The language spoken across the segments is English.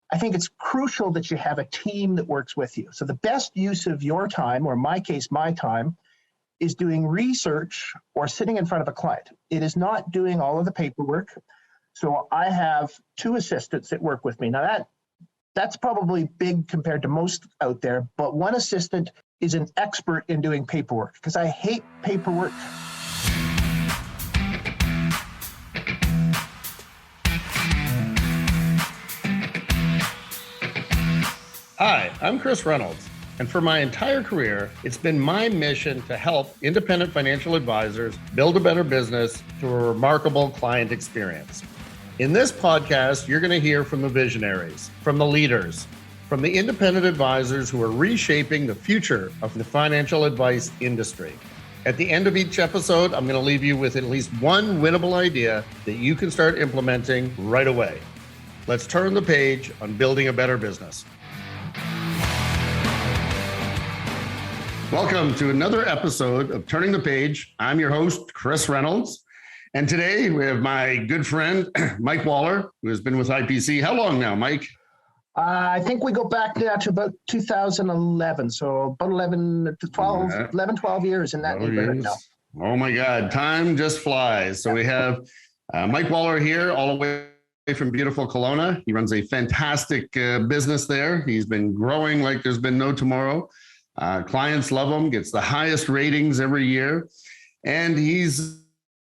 I think it's crucial that you have a team that works with you. So the best use of your time, or in my case, my time, is doing research or sitting in front of a client. It is not doing all of the paperwork. So I have 2 assistants that work with me. Now that's probably big compared to most out there, but one assistant is an expert in doing paperwork because I hate paperwork. Hi, I'm Chris Reynolds, and for my entire career, it's been my mission to help independent financial advisors build a better business through a remarkable client experience. In this podcast, you're going to hear from the visionaries, from the leaders, from the independent advisors who are reshaping the future of the financial advice industry. At the end of each episode, I'm going to leave you with at least one winnable idea that you can start implementing right away. Let's turn the page on building a better business. Welcome to another episode of Turning the Page. I'm your host, Chris Reynolds. And today we have my good friend, Mike Waller, who has been with IPC. How long now, Mike? I think we go back now to about 2011. So about 11 to 12 years in that neighborhood now. Oh my God, time just flies. So we have Mike Waller here all the way from beautiful Kelowna. He runs a fantastic business there. He's been growing like there's been no tomorrow. Clients love him, gets the highest ratings every year. And he's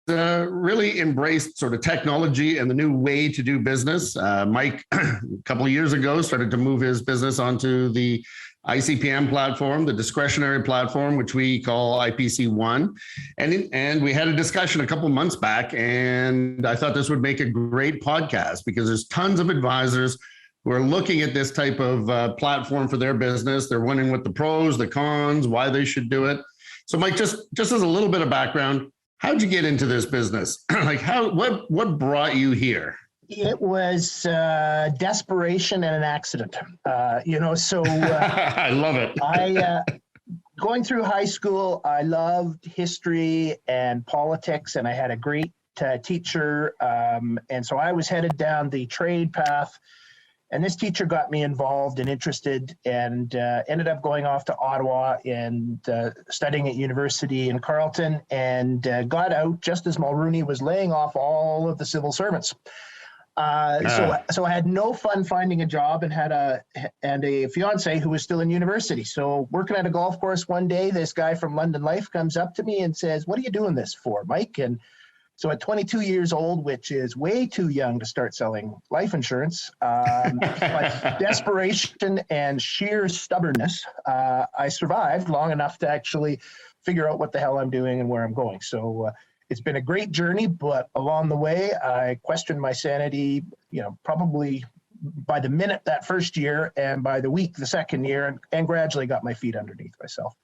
really embraced sort of technology and the new way to do business. Mike, a couple of years ago, started to move his business onto the ICPM platform, the discretionary platform, which we call IPC One. And we had a discussion a couple of months back, and I thought this would make a great podcast because there's tons of advisors who are looking at this type of platform for their business. They're wondering what the pros, the cons, why they should do it. So Mike, just as a little bit of background, how'd you get into this business? What brought you here? It was desperation and an accident. I love it. Going through high school, I loved history and politics, and I had a great teacher. And so I was headed down the trade path. And this teacher got me involved and interested, and ended up going off to Ottawa and studying at university in Carleton, and got out just as Mulrooney was laying off all of the civil servants. So I had no fun finding a job, and had a fiance who was still in university. So working at a golf course one day, this guy from London Life comes up to me and says, "What are you doing this for, Mike?" And so at 22 years old, which is way too young to start selling life insurance, but desperation and sheer stubbornness, I survived long enough to actually figure out what the hell I'm doing and where I'm going. So it's been a great journey, but along the way, I questioned my sanity, probably by the minute that first year, and by the week the second year, and gradually got my feet underneath myself.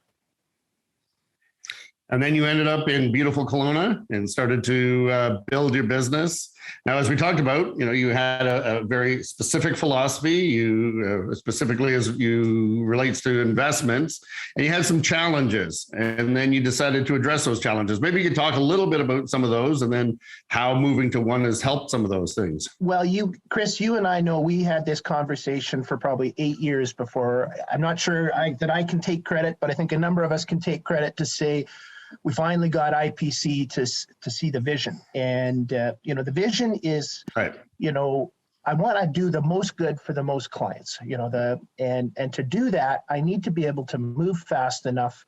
And then you ended up in beautiful Kelowna and started to build your business. Now, as we talked about, you had a very specific philosophy. You specifically as you relates to investments, and you had some challenges, and then you decided to address those challenges. Maybe you could talk a little bit about some of those, and then how moving to One has helped some of those things. Well, Chris, you and I know we had this conversation for probably 8 years before. I'm not sure that I can take credit, but I think a number of us can take credit to say, we finally got IPC to see the vision. And, the vision is, right. I want to do the most good for the most clients, and to do that, I need to be able to move fast enough.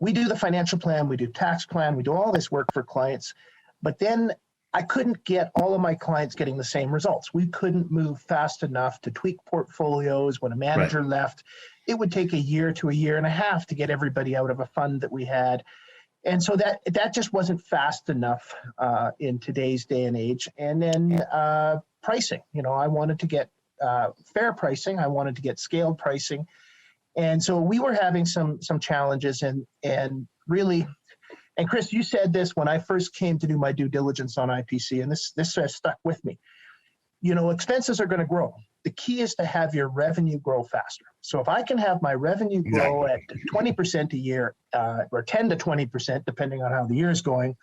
We do the financial plan, we do tax plan, we do all this work for clients, but then I couldn't get all of my clients getting the same results. We couldn't move fast enough to tweak portfolios. When a manager left, it would take a year to a year and a half to get everybody out of a fund that we had. And so that just wasn't fast enough in today's day and age. And then pricing, I wanted to get fair pricing. I wanted to get scaled pricing. And so we were having some challenges, and really, and Chris, you said this when I first came to do my due diligence on IPC, and this has stuck with me. Expenses are going to grow. The key is to have your revenue grow faster. So if I can have my revenue grow at 20% a year, or 10 to 20%, depending on how the year is going,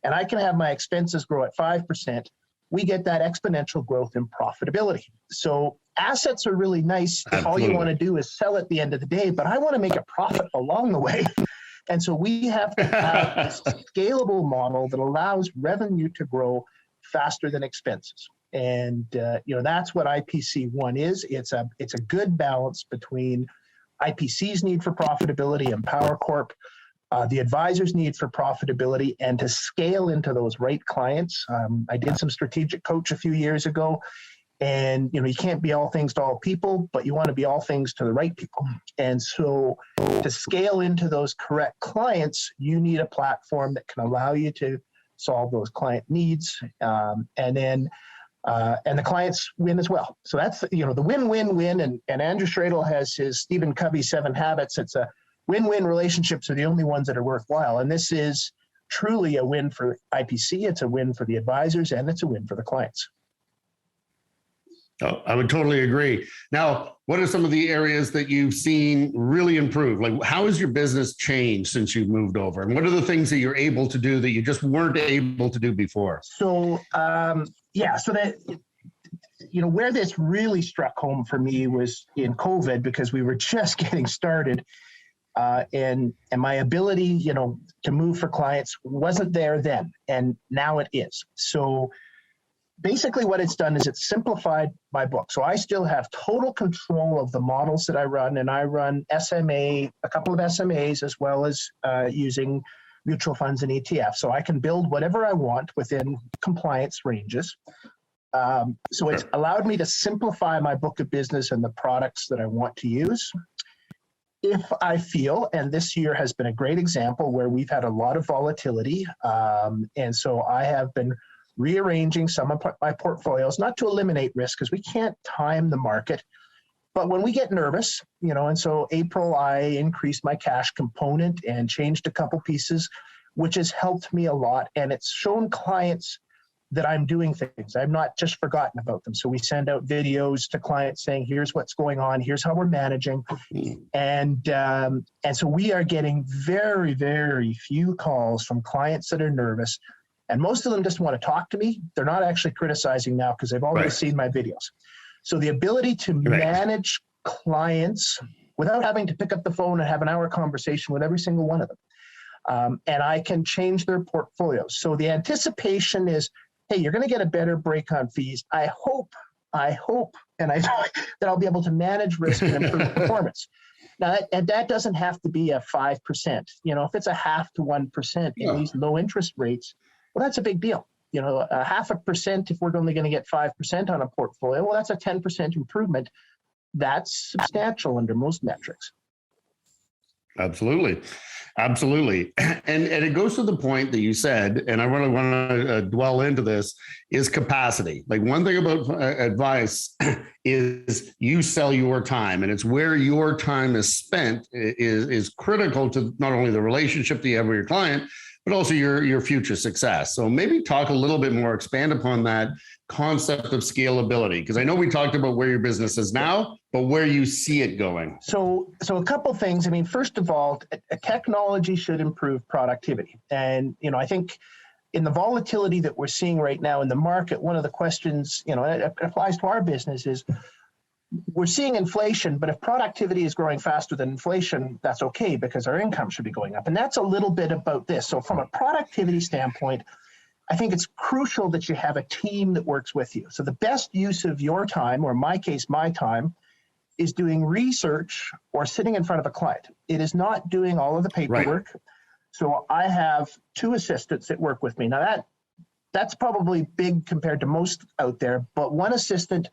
and I can have my expenses grow at 5%, we get that exponential growth in profitability. So assets are really nice if all you want to do is sell at the end of the day, but I want to make a profit along the way. And so we have to have this scalable model that allows revenue to grow faster than expenses. And that's what IPC One is. It's a good balance between IPC's need for profitability and Power Corp, the advisor's need for profitability, and to scale into those right clients. I did some strategic coach a few years ago, and you can't be all things to all people, but you want to be all things to the right people. And so to scale into those correct clients, you need a platform that can allow you to solve those client needs, and the clients win as well. So that's the win-win-win. And Andrew Schradel has his Stephen Covey 7 Habits. It's a win-win. Relationships are the only ones that are worthwhile. And this is truly a win for IPC. It's a win for the advisors, and it's a win for the clients. Oh, I would totally agree. Now, what are some of the areas that you've seen really improve? Like, how has your business changed since you've moved over? And what are the things that you're able to do that you just weren't able to do before? So, where this really struck home for me was in COVID, because we were just getting started, and my ability, to move for clients wasn't there then, and now it is. So basically what it's done is it's simplified my book. So I still have total control of the models that I run, and I run SMA, a couple of SMAs, as well as using mutual funds and ETFs. So I can build whatever I want within compliance ranges. So it's allowed me to simplify my book of business and the products that I want to use. If I feel, and this year has been a great example where we've had a lot of volatility, and so I have been rearranging some of my portfolios, not to eliminate risk, because we can't time the market, but when we get nervous, and so April, I increased my cash component and changed a couple pieces, which has helped me a lot. And it's shown clients that I'm doing things. I've not just forgotten about them. So we send out videos to clients saying, here's what's going on, here's how we're managing. And so we are getting very, very few calls from clients that are nervous. And most of them just want to talk to me. They're not actually criticizing now because they've already seen my videos. So the ability to manage clients without having to pick up the phone and have an hour conversation with every single one of them. And I can change their portfolios. So the anticipation is, hey, you're going to get a better break on fees. I hope, and I know that I'll be able to manage risk and improve performance. Now, that doesn't have to be a 5%. If it's a 0.5% to 1% in these low interest rates, well, that's a big deal. A 0.5%, if we're only going to get 5% on a portfolio, well, that's a 10% improvement. That's substantial under most metrics. Absolutely. And it goes to the point that you said, and I really want to dwell into this, is capacity. Like, one thing about advice is you sell your time, and it's where your time is spent is critical to not only the relationship that you have with your client, but also your future success. So maybe talk a little bit more, expand upon that concept of scalability, because I know we talked about where your business is now, but where you see it going. So a couple things. I mean, first of all, technology should improve productivity. And, I think in the volatility that we're seeing right now in the market, one of the questions, it applies to our business is, we're seeing inflation, but if productivity is growing faster than inflation, that's okay, because our income should be going up. And that's a little bit about this. So from a productivity standpoint, I think it's crucial that you have a team that works with you. So the best use of your time, or in my case, my time, is doing research or sitting in front of a client. It is not doing all of the paperwork. Right. So I have 2 assistants that work with me. Now that's probably big compared to most out there, but one assistant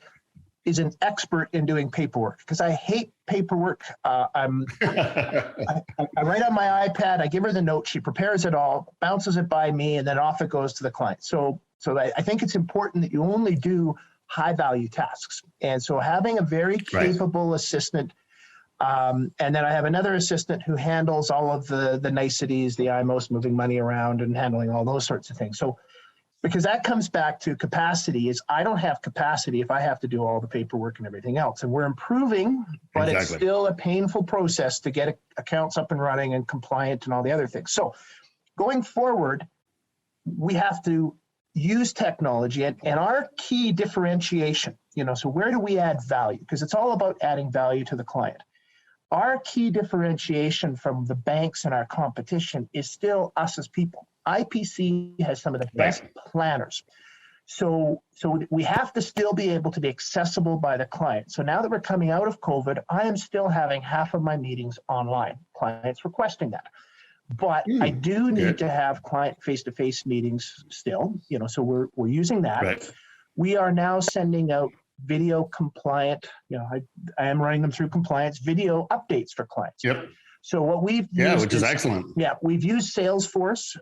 is an expert in doing paperwork, because I hate paperwork. I write on my iPad, I give her the note, she prepares it all, bounces it by me, and then off it goes to the client. So I think it's important that you only do high value tasks. And so having a very capable assistant, and then I have another assistant who handles all of the niceties, the IMOs, moving money around and handling all those sorts of things. So, because that comes back to capacity, is I don't have capacity if I have to do all the paperwork and everything else. And we're improving, but it's still a painful process to get accounts up and running and compliant and all the other things. So going forward, we have to use technology and our key differentiation, so where do we add value? Because it's all about adding value to the client. Our key differentiation from the banks and our competition is still us as people. IPC has some of the best planners. So we have to still be able to be accessible by the client. So now that we're coming out of COVID, I am still having half of my meetings online, clients requesting that. But I do need to have client face-to-face meetings still, so we're using that. Right. We are now sending out video compliant, I am running them through compliance, video updates for clients. Yep. So what we've used which is excellent. Yeah, we've used Salesforce.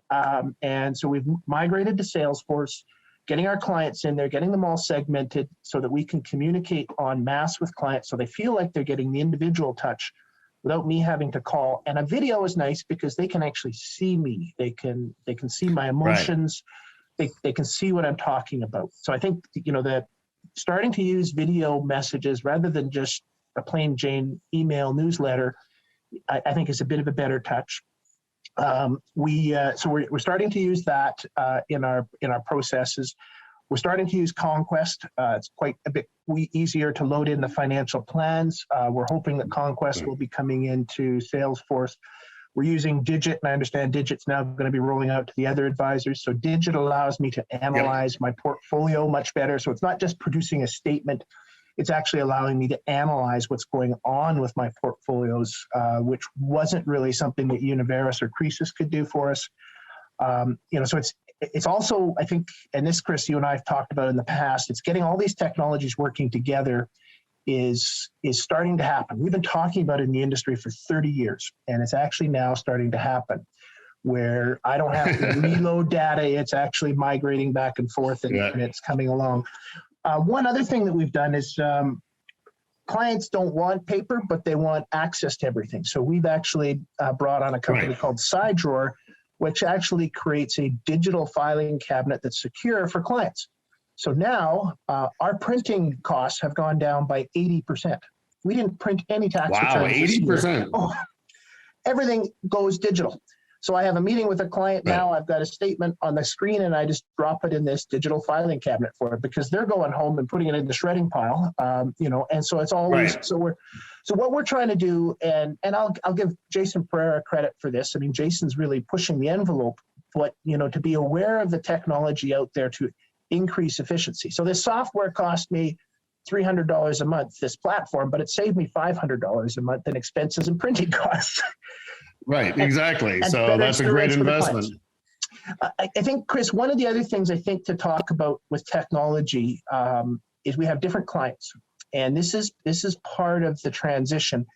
And so we've migrated to Salesforce, getting our clients in there, getting them all segmented so that we can communicate en masse with clients so they feel like they're getting the individual touch without me having to call. And a video is nice because they can actually see me. They can see my emotions. They can see what I'm talking about. So I think, that starting to use video messages rather than just a plain Jane email newsletter, I think is a bit of a better touch. So we're starting to use that in our processes. We're starting to use Conquest. It's quite a bit easier to load in the financial plans. We're hoping that Conquest will be coming into Salesforce. We're using Digit, and I understand Digit's now going to be rolling out to the other advisors. So Digit allows me to analyze my portfolio much better. So it's not just producing a statement, it's actually allowing me to analyze what's going on with my portfolios, which wasn't really something that Univeris or Croesus could do for us. So it's also, I think, and this, Chris, you and I have talked about in the past, it's getting all these technologies working together is starting to happen. We've been talking about it in the industry for 30 years, and it's actually now starting to happen where I don't have to reload data. It's actually migrating back and forth, and it's coming along. One other thing that we've done is clients don't want paper, but they want access to everything. So we've actually brought on a company called SideDrawer, which actually creates a digital filing cabinet that's secure for clients. So now our printing costs have gone down by 80%. We didn't print any tax returns. Wow, 80%. Oh, everything goes digital. So I have a meeting with a client now. I've got a statement on the screen, and I just drop it in this digital filing cabinet for it because they're going home and putting it in the shredding pile. And so it's always so what we're trying to do, and I'll give Jason Pereira credit for this. I mean, Jason's really pushing the envelope, but to be aware of the technology out there to increase efficiency. So this software cost me $300 a month, this platform, but it saved me $500 a month in expenses and printing costs. Right, exactly. So that's a great investment. I think, Chris, one of the other things I think to talk about with technology is we have different clients. And this is part of the transition.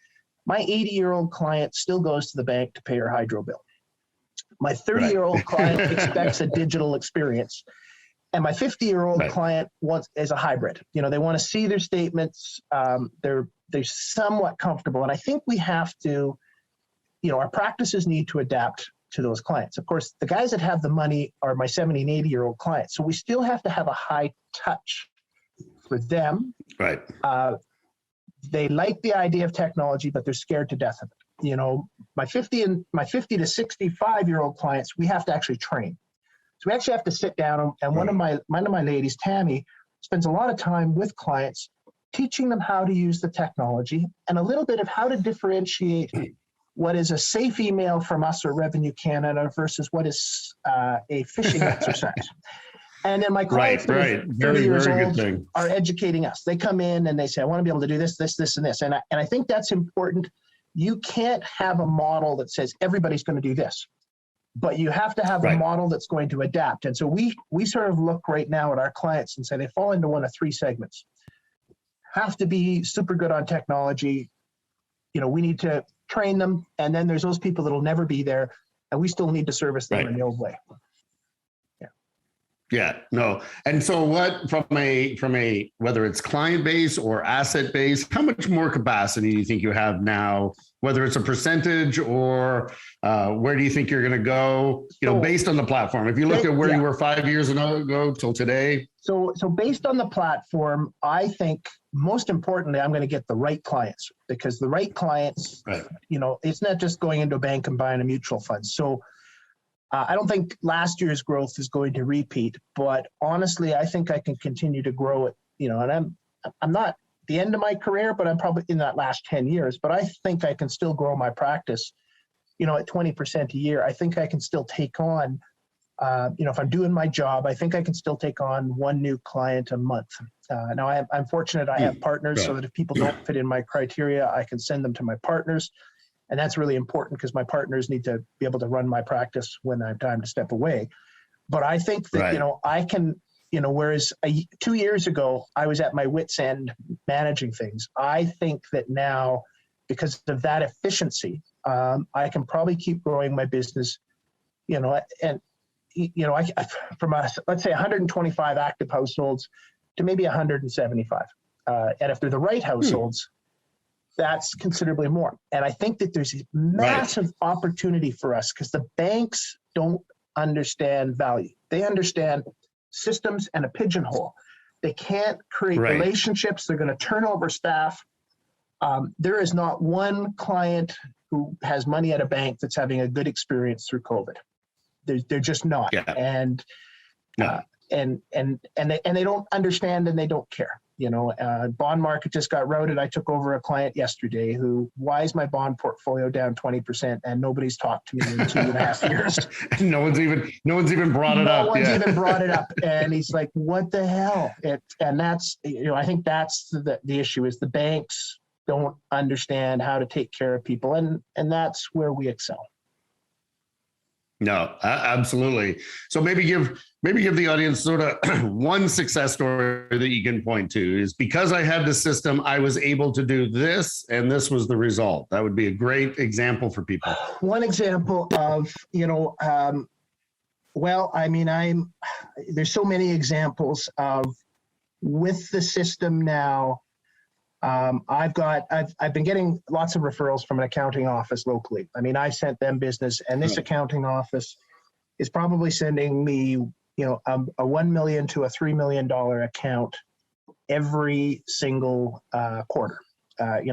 My 80-year-old client still goes to the bank to pay her hydro bill. My 30-year-old client expects a digital experience. And my 50-year-old client is a hybrid. They want to see their statements. They're somewhat comfortable. And I think we have to, our practices need to adapt to those clients. Of course, the guys that have the money are my 70 and 80-year-old clients. So we still have to have a high touch with them. Right. They like the idea of technology, but they're scared to death of it. My 50 to 65-year-old clients, we have to actually train. So we actually have to sit down, and one of my ladies, Tammy, spends a lot of time with clients, teaching them how to use the technology and a little bit of how to differentiate what is a safe email from us or Revenue Canada versus what is a phishing exercise. And then my clients, 30 years old, are educating us. They come in and they say, I want to be able to do this, this, this, and this. And I think that's important. You can't have a model that says everybody's going to do this, but you have to have a model that's going to adapt. And so we sort of look right now at our clients and say they fall into one of three segments. Have to be super good on technology. We need to train them. And then there's those people that'll never be there, and we still need to service them in the old way. Yeah, no. And so what from a whether it's client base or asset base, how much more capacity do you think you have now, whether it's a percentage or where do you think you're going to go, based on the platform? If you look at where you were 5 years ago till today. So based on the platform, I think most importantly, I'm going to get the right clients, because the right clients, it's not just going into a bank and buying a mutual fund. So I don't think last year's growth is going to repeat, but honestly, I think I can continue to grow it, and I'm not the end of my career, but I'm probably in that last 10 years, but I think I can still grow my practice, at 20% a year. I think I can still take on, if I'm doing my job, I think I can still take on one new client a month. Now I'm fortunate I have partners, so that if people don't fit in my criteria, I can send them to my partners. And that's really important because my partners need to be able to run my practice when I have time to step away. But I think that, I can, whereas 2 years ago, I was at my wit's end managing things. I think that now, because of that efficiency, I can probably keep growing my business, and, from let's say 125 active households to maybe 175. And if they're the right households, that's considerably more. And I think that there's a massive opportunity for us because the banks don't understand value. They understand systems and a pigeonhole. They can't create relationships. They're going to turn over staff. There is not one client who has money at a bank that's having a good experience through COVID. They're just not. Yeah. And they don't understand and they don't care. Bond market just got routed. I took over a client yesterday who, why is my bond portfolio down 20% and nobody's talked to me in 2.5 years? No one's even brought it up. No one's even brought it up. And he's like, what the hell? And that's, I think that's the issue is the banks don't understand how to take care of people. And that's where we excel. No, absolutely. So maybe give the audience sort of one success story that you can point to is because I had the system, I was able to do this, and this was the result. That would be a great example for people. One example of, there's so many examples of with the system now. I've been getting lots of referrals from an accounting office locally. I mean, I sent them business, and this accounting office is probably sending me, a $1 million to a $3 million account every single quarter.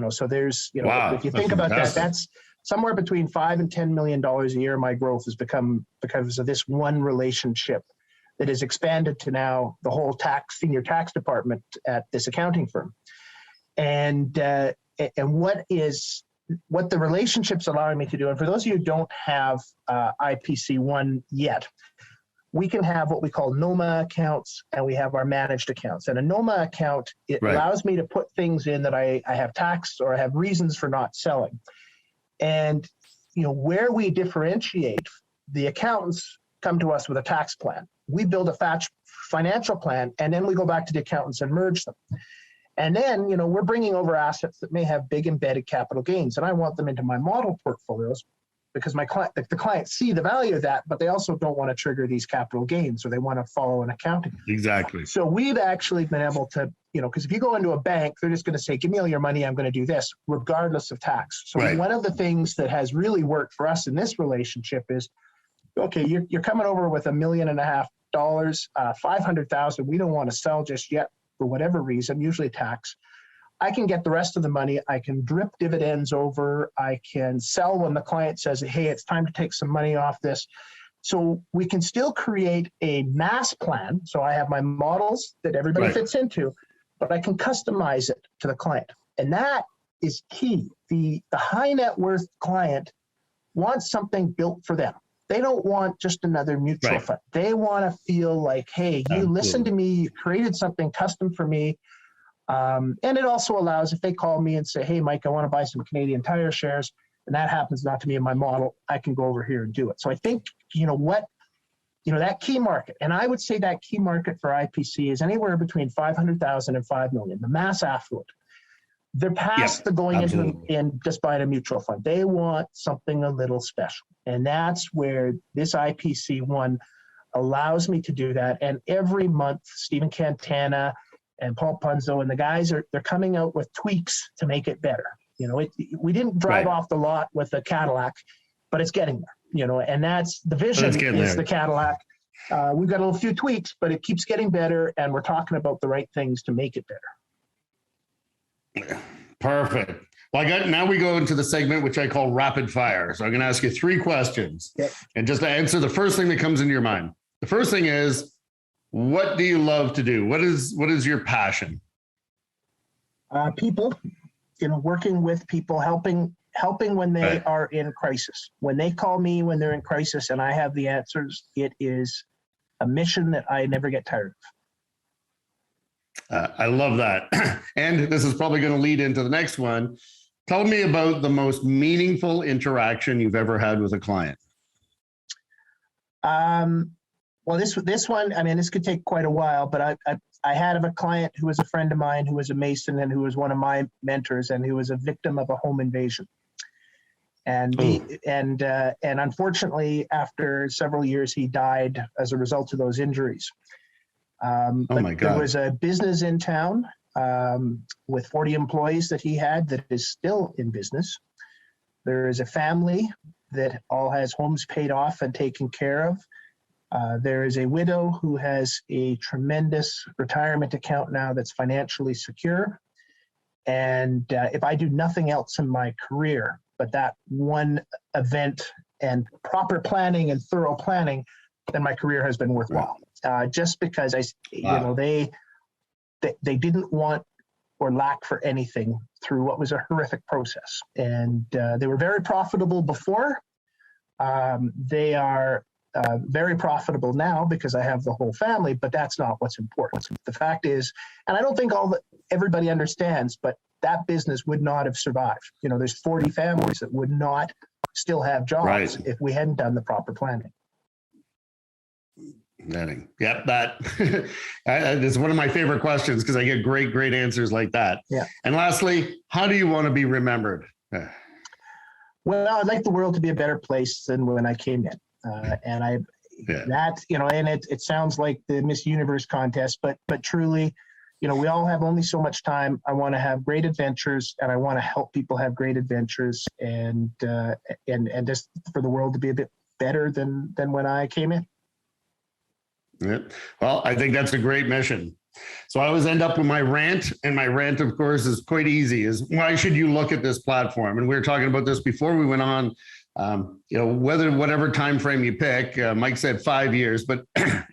So there's, if you think about that, that's somewhere between $5 and $10 million a year. My growth has become because of this one relationship that has expanded to now the whole senior tax department at this accounting firm. And what the relationship's allowing me to do, and for those of you who don't have IPC One yet, we can have what we call NOMA accounts, and we have our managed accounts. And a NOMA account, it allows me to put things in that I have tax or I have reasons for not selling. And where we differentiate, the accountants come to us with a tax plan. We build a financial plan, and then we go back to the accountants and merge them. And then, we're bringing over assets that may have big embedded capital gains, and I want them into my model portfolios because the clients see the value of that, but they also don't want to trigger these capital gains, or they want to follow an accounting. Exactly. So we've actually been able to, because if you go into a bank, they're just going to say, give me all your money, I'm going to do this, regardless of tax. So one of the things that has really worked for us in this relationship is, okay, you're coming over with $1.5 million, 500,000. We don't want to sell just yet. For whatever reason, usually tax, I can get the rest of the money. I can drip dividends over. I can sell when the client says, hey, it's time to take some money off this. So we can still create a mass plan. So I have my models that everybody fits into, but I can customize it to the client. And that is key. The high net worth client wants something built for them. They don't want just another mutual fund. They want to feel like, hey, you listened to me, you created something custom for me. And it also allows, if they call me and say, hey, Mike, I want to buy some Canadian Tire shares, and that happens not to be in my model, I can go over here and do it. So I think, that key market, and I would say that key market for IPC is anywhere between 500,000 and 5 million, the mass affluent. They're past the going into and just buying a mutual fund. They want something a little special. And that's where this IPC One allows me to do that. And every month, Stephen Cantana and Paul Punzo and the guys they're coming out with tweaks to make it better. We didn't drive off the lot with a Cadillac, but it's getting there, and that's the vision is the Cadillac. We've got a few tweaks, but it keeps getting better. And we're talking about the right things to make it better. Perfect. Well, now we go into the segment, which I call rapid fire. So I'm going to ask you 3 questions. Yep. And just to answer the first thing that comes into your mind. The first thing is, what do you love to do? What is your passion? People, working with people, helping when they are in crisis. When they call me when they're in crisis and I have the answers, it is a mission that I never get tired of. I love that. And this is probably going to lead into the next one. Tell me about the most meaningful interaction you've ever had with a client. Well, this one, I mean, this could take quite a while, but I had a client who was a friend of mine, who was a Mason and who was one of my mentors, and who was a victim of a home invasion. And unfortunately, after several years, he died as a result of those injuries. Oh my God. There was a business in town with 40 employees that he had that is still in business. There is a family that all has homes paid off and taken care of. There is a widow who has a tremendous retirement account now that's financially secure. And if I do nothing else in my career, but that one event and proper planning and thorough planning, then my career has been worthwhile. Just because they didn't want or lack for anything through what was a horrific process. And they were very profitable before. They are very profitable now because I have the whole family, but that's not what's important. The fact is, and I don't think everybody understands, but that business would not have survived. There's 40 families that would not still have jobs if we hadn't done the proper planning. Yep, that is one of my favorite questions because I get great answers like that. Yeah. And lastly, how do you want to be remembered? Well, I'd like the world to be a better place than when I came in. And it sounds like the Miss Universe contest, but truly, we all have only so much time. I want to have great adventures, and I want to help people have great adventures, and just for the world to be a bit better than when I came in. Yeah. Well, I think that's a great mission. So I always end up with my rant, and my rant, of course, is quite easy. Is why should you look at this platform? And we were talking about this before we went on. Whatever time frame you pick, Mike said 5 years, but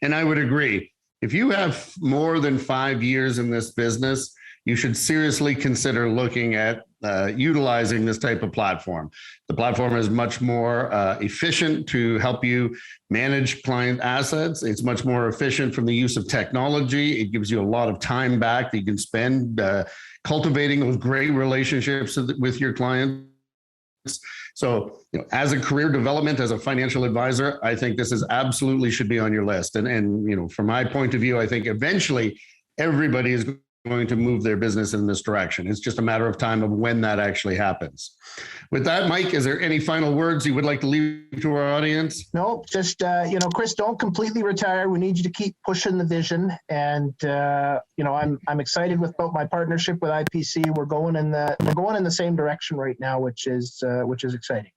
and I would agree. If you have more than 5 years in this business, you should seriously consider looking at utilizing this type of platform. The platform is much more efficient to help you manage client assets. It's much more efficient from the use of technology. It gives you a lot of time back that you can spend cultivating those great relationships with your clients. So, as a career development, as a financial advisor, I think this is absolutely should be on your list. And from my point of view, I think eventually everybody is going to move their business in this direction. It's just a matter of time of when that actually happens. With that, Mike, is there any final words you would like to leave to our audience? No, just, Chris, don't completely retire. We need you to keep pushing the vision. And, I'm excited about my partnership with IPC. We're going in the same direction right now, which is exciting.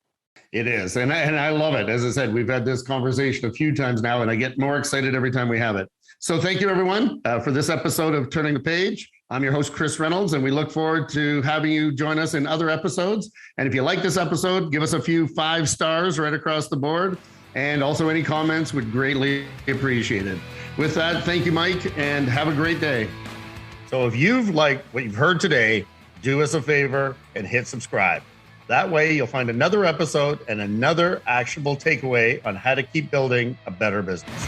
It is. And I love it. As I said, we've had this conversation a few times now, and I get more excited every time we have it. So thank you, everyone, for this episode of Turning the Page. I'm your host, Chris Reynolds, and we look forward to having you join us in other episodes. And if you like this episode, give us a few 5 stars right across the board. And also any comments would greatly appreciate it. With that, thank you, Mike, and have a great day. So if you've liked what you've heard today, do us a favor and hit subscribe. That way you'll find another episode and another actionable takeaway on how to keep building a better business.